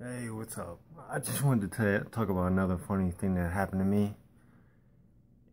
Hey, what's up? I just wanted to talk about another funny thing that happened to me.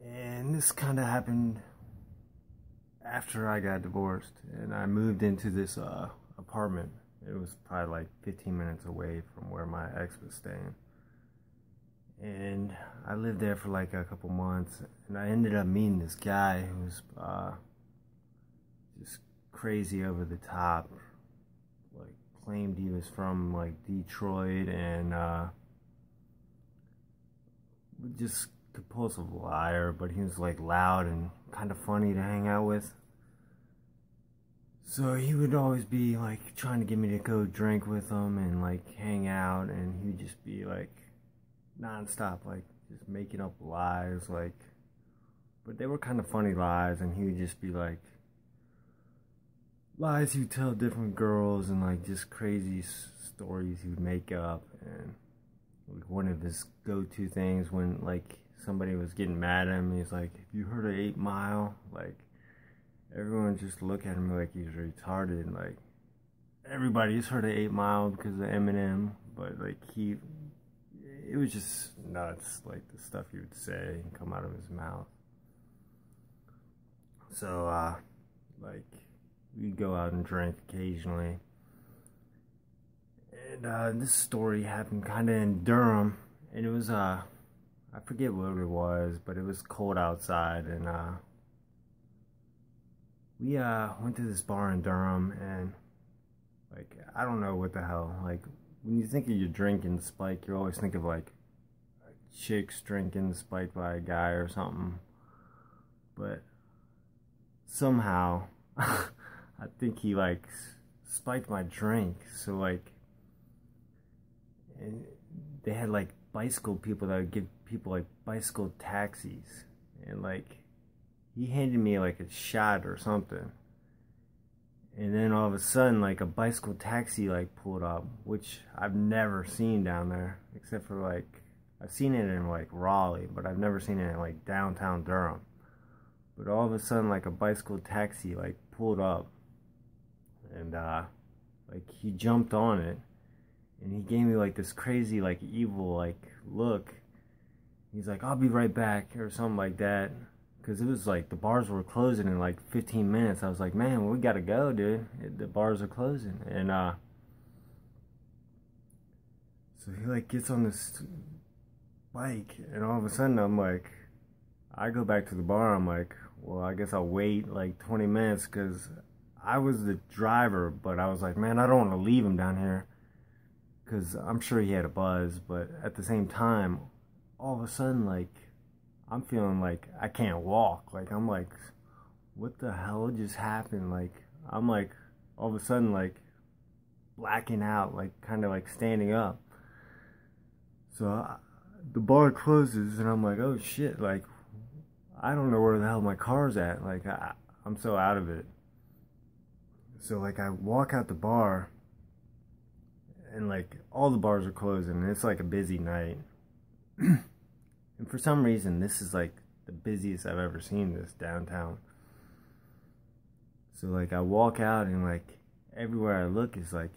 And this kind of happened after I got divorced and I moved into this apartment. It was probably like 15 minutes away from where my ex was staying. And I lived there for like a couple months and I ended up meeting this guy who was just crazy over the top. Like, claimed he was from like Detroit and just compulsive liar, but he was like loud and kind of funny to hang out with. So he would always be like trying to get me to go drink with him and like hang out, and he would just be like nonstop, like just making up lies, like, but they were kind of funny lies, and he would just be like lies he would tell different girls and like just crazy stories he would make up. And like one of his go-to things when like somebody was getting mad at him, he's like, "Have you heard of 8 Mile?" Like everyone just look at him like he's retarded. Like everybody's heard of 8 Mile because of Eminem, but like it was just nuts, like the stuff he would say and come out of his mouth. So like we'd go out and drink occasionally. And this story happened kind of in Durham, and it was I forget what it was, but it was cold outside, and we went to this bar in Durham, and like I don't know what the hell, like when you think of your drinking spike, you always think of like chicks drinking spiked by a guy or something, but somehow I think he like spiked my drink. So like, and they had like bicycle people that would give people like bicycle taxis, and like he handed me like a shot or something, and then all of a sudden like a bicycle taxi like pulled up, which I've never seen down there, except for like I've seen it in like Raleigh, but I've never seen it in like downtown Durham. But all of a sudden like a bicycle taxi like pulled up, and like he jumped on it, and he gave me like this crazy like evil like look. He's like, "I'll be right back," or something like that, because it was like the bars were closing in like 15 minutes. I was like, "Man, we gotta go, dude, the bars are closing." And so he like gets on this bike, and all of a sudden I'm like, I go back to the bar. I'm like, well, I guess I'll wait like 20 minutes, because I was the driver, but I was like, man, I don't want to leave him down here, because I'm sure he had a buzz. But at the same time, all of a sudden, like, I'm feeling like I can't walk. Like, I'm like, what the hell just happened? Like, I'm like, all of a sudden, like, blacking out, like, kind of like standing up. So the bar closes, and I'm like, oh shit, like, I don't know where the hell my car's at. Like, I'm so out of it. So like I walk out the bar, and like all the bars are closing, and it's like a busy night. And for some reason this is like the busiest I've ever seen this downtown. So like I walk out, and like everywhere I look is like,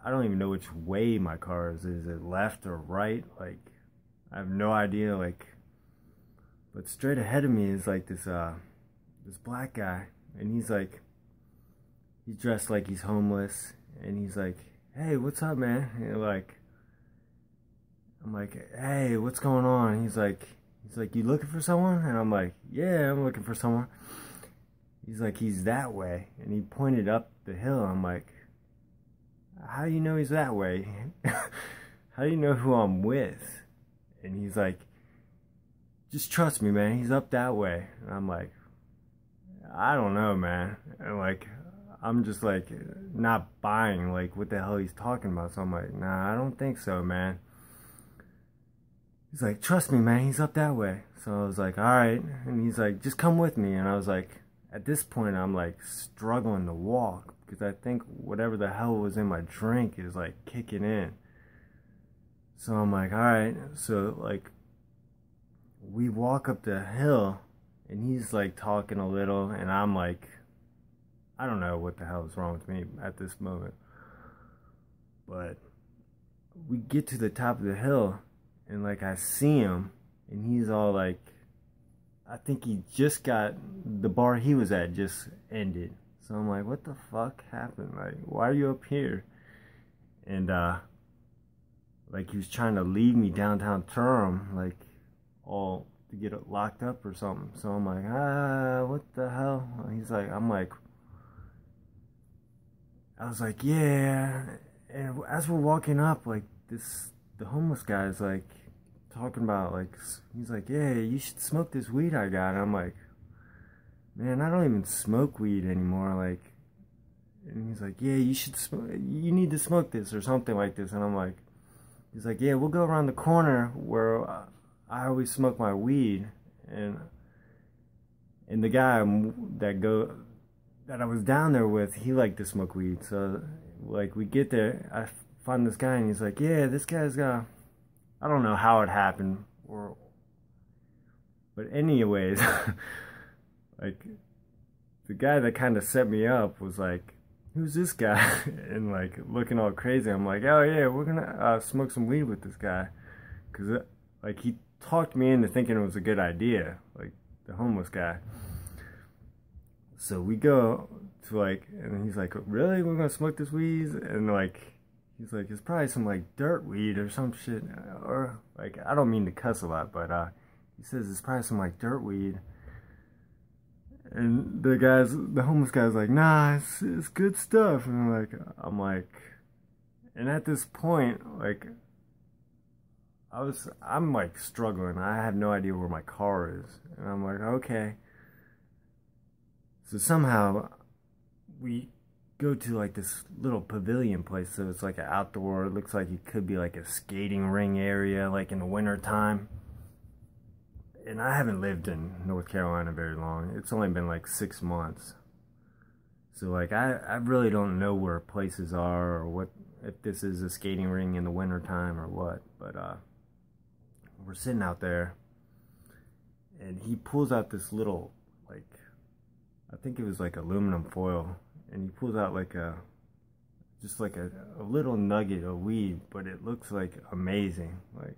I don't even know which way my car is. Is it left or right? Like I have no idea. Like, but straight ahead of me is like this black guy, and he's dressed like he's homeless, and he's like, "Hey, what's up, man?" And like, I'm like, "Hey, what's going on?" He's like, "You looking for someone?" And I'm like, "Yeah, I'm looking for someone." He's like, "He's that way," and he pointed up the hill. I'm like, "How do you know he's that way? How do you know who I'm with?" And he's like, "Just trust me, man. He's up that way." And I'm like, "I don't know, man." And like, I'm just like not buying like what the hell he's talking about. So I'm like, "Nah, I don't think so, man." He's like, "Trust me, man, he's up that way." So I was like, "All right." And he's like, "Just come with me." And I was like, at this point I'm like struggling to walk, because I think whatever the hell was in my drink is like kicking in. So I'm like, all right. So like we walk up the hill, and he's like talking a little, and I'm like, I don't know what the hell is wrong with me at this moment. But we get to the top of the hill, and like I see him, and he's all like, I think he just got, the bar he was at just ended. So I'm like, what the fuck happened? Like, why are you up here? And like he was trying to lead me downtown Durham, like all to get locked up or something. So I'm like, what the hell? He's like, I was like, yeah. And as we're walking up, like the homeless guy is like talking about, like, he's like, yeah, you should smoke this weed I got. And I'm like, man, I don't even smoke weed anymore. Like, and he's like, yeah, you need to smoke this or something like this. And I'm like, he's like, yeah, we'll go around the corner where I always smoke my weed. And the guy that I was down there with, he liked to smoke weed. So like we get there, I find this guy, and he's like, yeah, this guy's got, I don't know how it happened, but anyways, like the guy that kind of set me up was like, who's this guy? And like looking all crazy. I'm like, oh yeah, we're gonna smoke some weed with this guy, because like he talked me into thinking it was a good idea, like the homeless guy. So we go to like, and he's like, really, we're gonna smoke this weed? And like he's like, it's probably some like dirt weed or some shit, or like, I don't mean to cuss a lot, but he says it's probably some like dirt weed. And the homeless guy's like, nah, it's good stuff. And I'm like, and at this point, like, I'm like struggling. I have no idea where my car is. And I'm like, okay. So somehow we go to like this little pavilion place. So it's like an outdoor, it looks like it could be like a skating ring area, like in the winter time. And I haven't lived in North Carolina very long. It's only been like 6 months. So like I really don't know where places are, or what, if this is a skating ring in the winter time or what. But we're sitting out there, and he pulls out this little, like, I think it was like aluminum foil, and he pulls out like just like a little nugget of weed, but it looks like amazing, like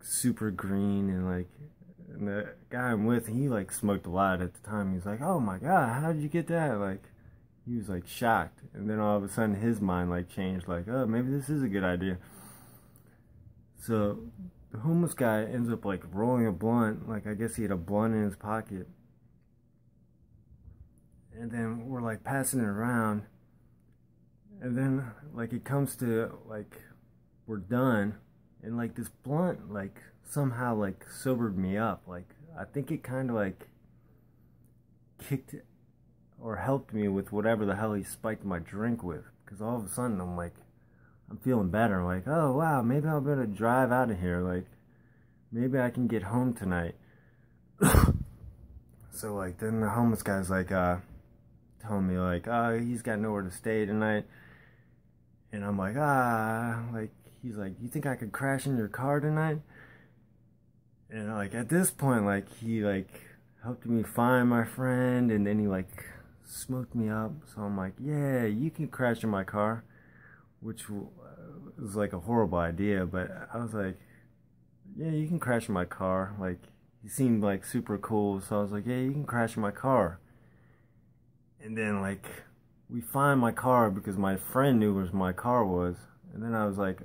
super green. And the guy I'm with, he like smoked a lot at the time. He's like, oh my god, how did you get that? Like, he was like shocked. And then all of a sudden his mind like changed, like, oh, maybe this is a good idea. So the homeless guy ends up like rolling a blunt, like I guess he had a blunt in his pocket. And then we're like passing it around, and then like it comes to like we're done, and like this blunt like somehow like sobered me up. Like I think it kind of like kicked or helped me with whatever the hell he spiked my drink with, because all of a sudden I'm feeling better. Like, oh wow, maybe I'll better drive out of here. Like maybe I can get home tonight. So like then the homeless guy's like telling me like, oh, he's got nowhere to stay tonight. And I'm like, like, he's like, you think I could crash in your car tonight? And like at this point, like he like helped me find my friend, and then he like smoked me up. So I'm like, yeah, you can crash in my car, which was like a horrible idea, but I was like, yeah, you can crash in my car. Like he seemed like super cool, so I was like, yeah, you can crash in my car. And then like we find my car because my friend knew where my car was. And then I was like,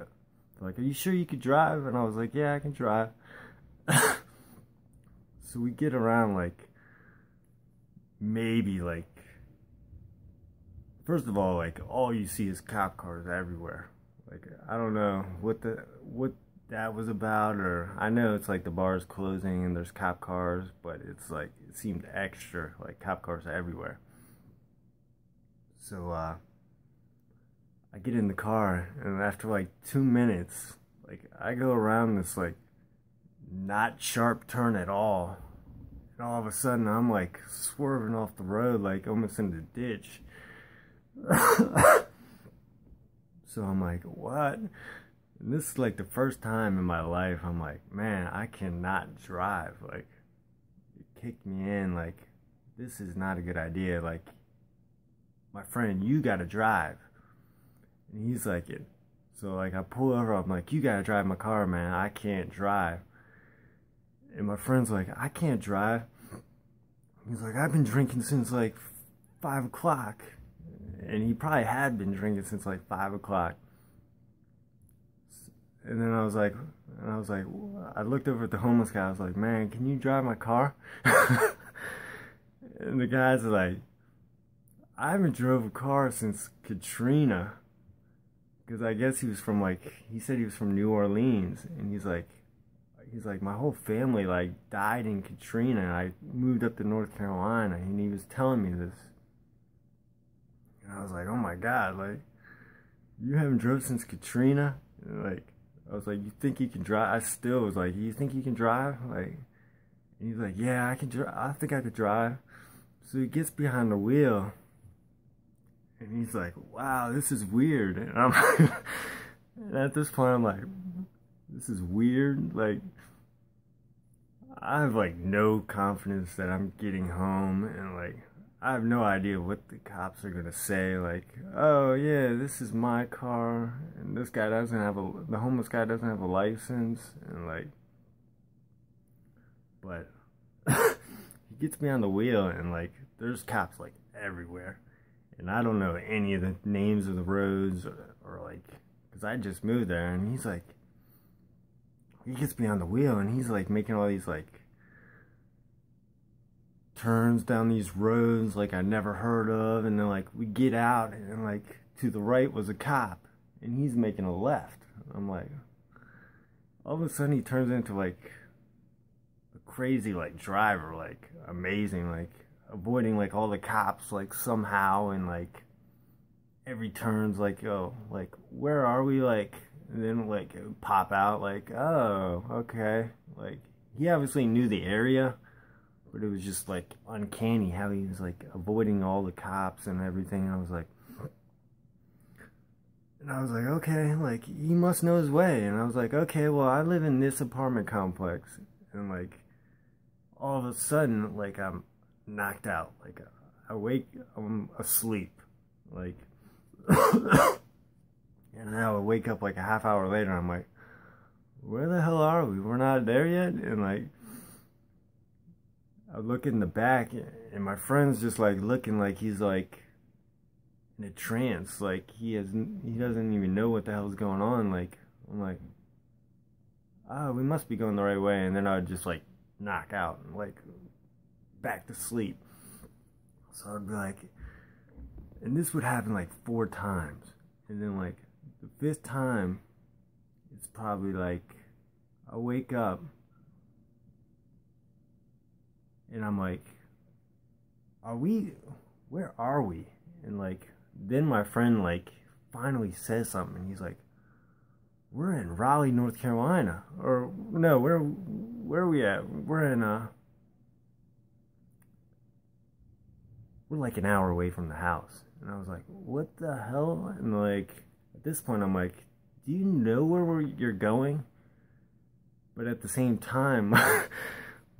are you sure you could drive? And I was like, yeah, I can drive. So we get around, like, maybe like, first of all, like all you see is cop cars everywhere. Like I don't know what that was about, or I know it's like the bar's closing and there's cop cars, but it's like it seemed extra, like cop cars are everywhere. So I get in the car, and after like 2 minutes, like I go around this like not sharp turn at all, and all of a sudden I'm like swerving off the road, like almost in the ditch. So I'm like, what? And this is like the first time in my life I'm like, man, I cannot drive. Like it kicked me in, like this is not a good idea. Like, my friend, you gotta drive. And he's like, So like I pull over, I'm like, you gotta drive my car, man. I can't drive. And my friend's like, I can't drive. He's like, I've been drinking since like 5 o'clock. And he probably had been drinking since like 5 o'clock. And then I was like, I looked over at the homeless guy. I was like, man, can you drive my car? And the guy's like, I haven't drove a car since Katrina. Because I guess he was from like, he said he was from New Orleans. And he's like, my whole family like died in Katrina. And I moved up to North Carolina. And he was telling me this. And I was like, oh my God, like, you haven't drove since Katrina? And like, I was like, you think you can drive? I still was like, you think you can drive? Like, and he's like, yeah, I can drive. I think I could drive. So he gets behind the wheel. And he's like, wow, this is weird. And I'm and at this point, I'm like, this is weird. Like, I have like no confidence that I'm getting home. And like, I have no idea what the cops are gonna say. Like, oh yeah, this is my car, and this guy doesn't have the homeless guy doesn't have a license, and like, but he gets me on the wheel, and like, there's cops like everywhere, and I don't know any of the names of the roads or like, cause I just moved there, and he's like, he gets me on the wheel, and he's like making all these like turns down these roads like I never heard of, and then like we get out, and like to the right was a cop, and he's making a left. I'm like, all of a sudden he turns into like a crazy like driver, like amazing, like avoiding like all the cops like somehow, and like every turn's like, oh, like where are we, like, and then like it would pop out like, oh, okay, like he obviously knew the area. But it was just like uncanny how he was like avoiding all the cops and everything. And I was like, okay, like he must know his way. And I was like, okay, well, I live in this apartment complex, and like all of a sudden, like I'm knocked out. Like I'm asleep, like, and then I would wake up like a half hour later. I'm like, where the hell are we? We're not there yet, and like. I look in the back, and my friend's just like looking like he's like in a trance, like he doesn't even know what the hell's going on. Like, I'm like, oh, we must be going the right way, and then I would just like knock out and like back to sleep. So I'd be like, and this would happen like 4 times, and then like the 5th time, it's probably like I wake up. And I'm like, where are we? And like, then my friend like finally says something, and he's like, we're in Raleigh, North Carolina. Or no, where are we at? We're like an hour away from the house. And I was like, what the hell? And like, at this point I'm like, do you know where you're going? But at the same time,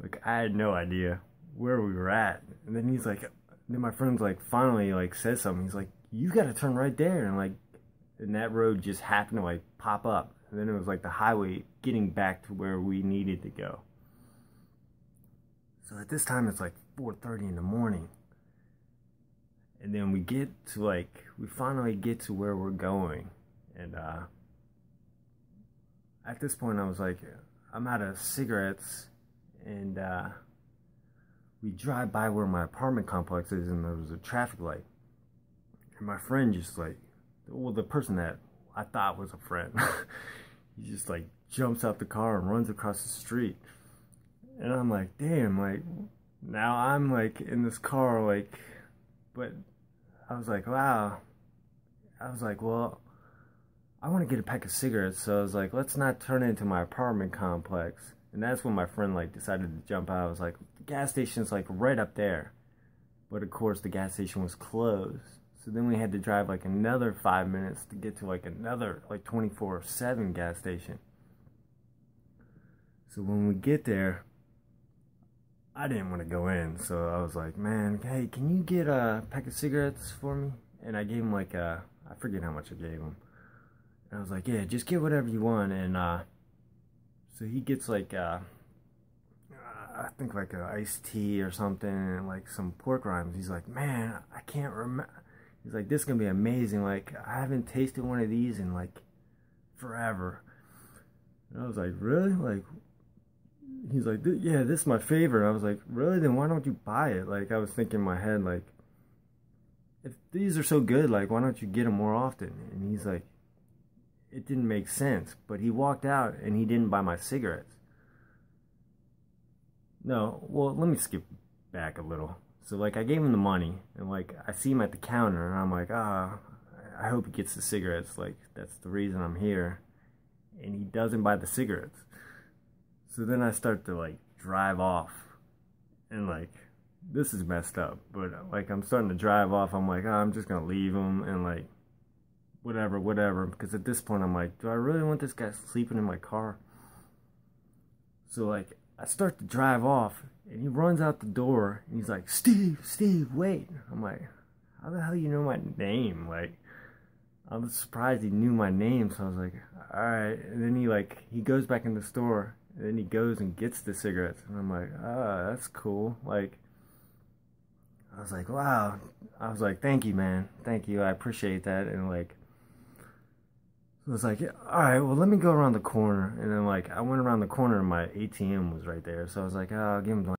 like, I had no idea where we were at. And then he's like, then my friend's like, finally, like, says something. He's like, you gotta turn right there. And like, and that road just happened to like pop up. And then it was like the highway getting back to where we needed to go. So at this time, it's like 4:30 in the morning. And then we finally get to where we're going. And at this point, I was like, I'm out of cigarettes. And we drive by where my apartment complex is, and there was a traffic light. And my friend just like, well, the person that I thought was a friend, he just like jumps out the car and runs across the street. And I'm like, damn, like, now I'm like in this car, like, but I was like, wow. I was like, well, I want to get a pack of cigarettes. So I was like, let's not turn it into my apartment complex. And that's when my friend like decided to jump out. I was like, the gas station's like right up there. But of course the gas station was closed. So then we had to drive like another 5 minutes to get to like another like 24/7 gas station. So when we get there, I didn't want to go in. So I was like, man, hey, can you get a pack of cigarettes for me? And I gave him like I forget how much I gave him. And I was like, yeah, just get whatever you want. And so he gets like I think like a iced tea or something, and like some pork rinds. He's like, man, I can't remember. He's like, this is gonna be amazing. Like, I haven't tasted one of these in like forever. And I was like, really? Like, he's like, yeah, this is my favorite. I was like, really? Then why don't you buy it? Like, I was thinking in my head, like, if these are so good, like, why don't you get them more often? And he's like, it didn't make sense. But he walked out and he didn't buy my cigarettes. No, well, let me skip back a little. So, like, I gave him the money, and, like, I see him at the counter, and I'm like, I hope he gets the cigarettes. Like, that's the reason I'm here. And he doesn't buy the cigarettes. So then I start to, like, drive off. And, like, this is messed up. But, like, I'm starting to drive off. I'm like, I'm just going to leave him, and, like, whatever. Because at this point, I'm like, do I really want this guy sleeping in my car? So, like, I start to drive off, and he runs out the door, and he's like, Steve, wait. I'm like, how the hell you know my name? Like, I was surprised he knew my name, so I was like, alright. And then he goes back in the store, and then he goes and gets the cigarettes, and I'm like, that's cool. Like, I was like, wow. I was like, thank you, man. Thank you, I appreciate that. And, like, so I was like, yeah, alright, well, let me go around the corner. And then, like, I went around the corner and my ATM was right there. So I was like, I'll give him